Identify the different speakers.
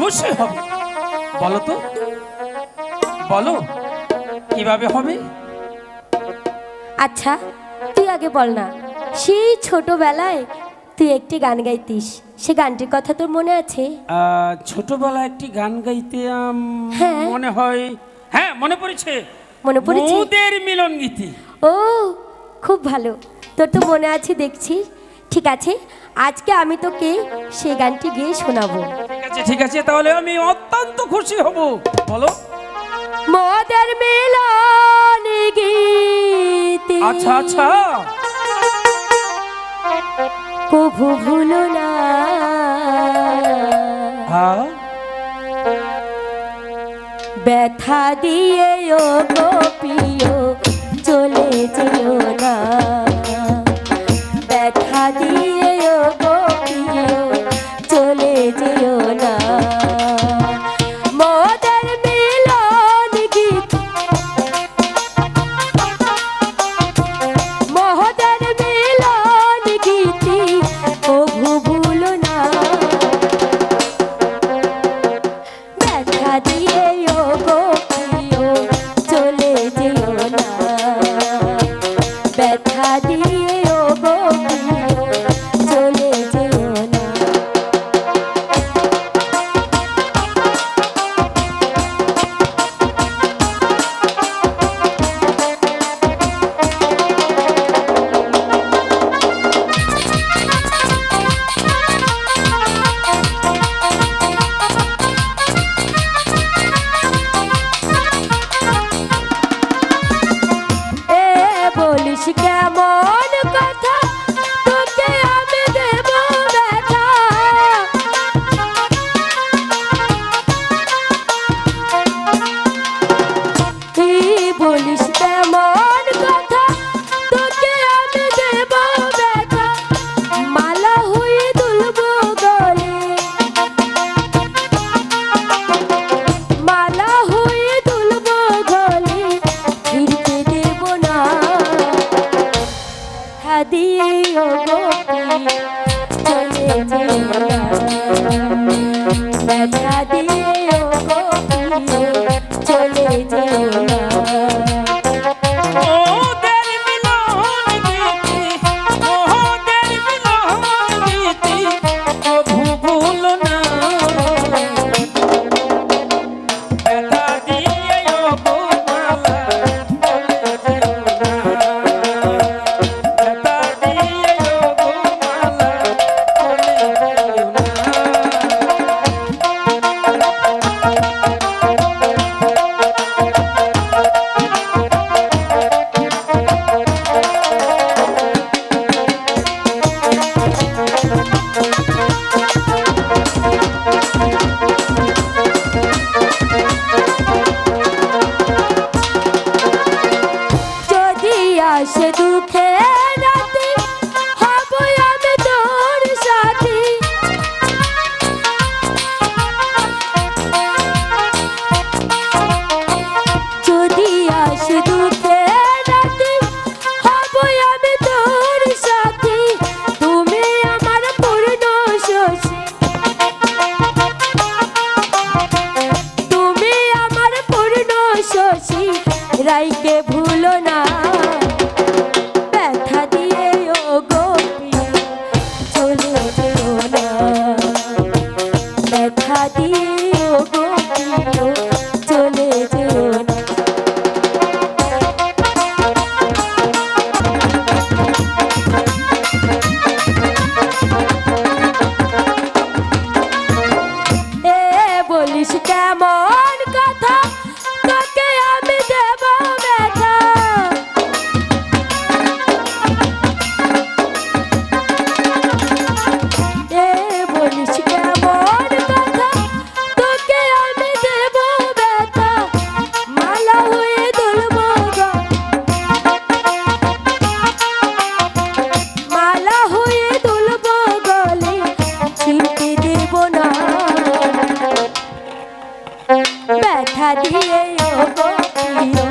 Speaker 1: অবশ্যই হবে। বলো তো, বলো কিভাবে হবে?
Speaker 2: আচ্ছা তুই আগে বল না, সেই ছোটবেলায় তুই একটি গান গাইতিস, সে গানটির কথা তোর মনে আছে?
Speaker 1: ছোটবেলায় একটি গান গাইতাম,
Speaker 2: হ্যাঁ।
Speaker 1: মনে হয়। হ্যাঁ, মনে পড়েছে।
Speaker 2: মনে পড়েছে?
Speaker 1: মোদের মিলন গীতি।
Speaker 2: ও খুব ভালো, তোর তো মনে আছে দেখছি। ঠিক আছে, আজকে আমি তোকে সেই গানটি গেয়ে শোনাবো।
Speaker 1: ঠিক আছে, ঠিক আছে, তাহলে আমি অত্যন্ত খুশি হব। বলো।
Speaker 2: মোদের মিলন গীতি।
Speaker 1: আচ্ছা আচ্ছা।
Speaker 2: কভু ভুলো না,
Speaker 1: হ্যাঁ।
Speaker 2: ব্যথা দিয়ে ও গো প্রিয় চলে যেও না, ব্যথা দিয়ে ও গো প্রিয় চলে যেও না। মোদের মিলন গীতি, মোদের মিলন গীতি কভু ভুলো না, ব্যথা দিয়ে ও গো প্রিয় চলে যেও না, ব্যথা দিয়ে ও গো প্রিয় চলে যেও না। এ বলিস কেমন কথা, তোকে আমি দেব ব্যথা, এই বলিস কেমন কথা, তোকে আমি দেব ব্যথা, মালা হয়ে দুলব গলে, মালা হয়ে দুলব গলে, ফিরতে দেব না, ব্যথা দিয়ে ও গো প্রিয় চলে যেও না, ব্যথা দিয়ে ও গো প্রিয় চলে যেও না।
Speaker 1: মোদের মিলন গীতি, মোদের মিলন গীতি কভু ভুলো না, ব্যথা দিয়ে ও গো মালা চলে যেও না, ব্যথা দিয়ে ও গো মালা চলে যেও না।
Speaker 2: যদি আসে দুঃখে রাতে হব আমি তোর সাথী, যদি আসে দুঃখে রাতে হব আমি তোর সাথী, তুমি আমার পূর্ণ শশী, তুমি আমার পূর্ণ শশী, রাইকে ভুলো না, ব্যথা দিয়ে ও গো প্রিয় চলে যেও না, ব্যথা দিয়ে ও গো প্রিয় চলে যেও না। এ বলিস কেমন কথা, তোকে আমি দেব ব্যথা, এ বলিস কেমন কথা, তোকে আমি দেব ব্যথা, মালা হয়ে দুলব মালা হয়ে দুলব গলে, ছিঁড়তে দেব না, ব্যথা দিয়ে ও গো প্রিয়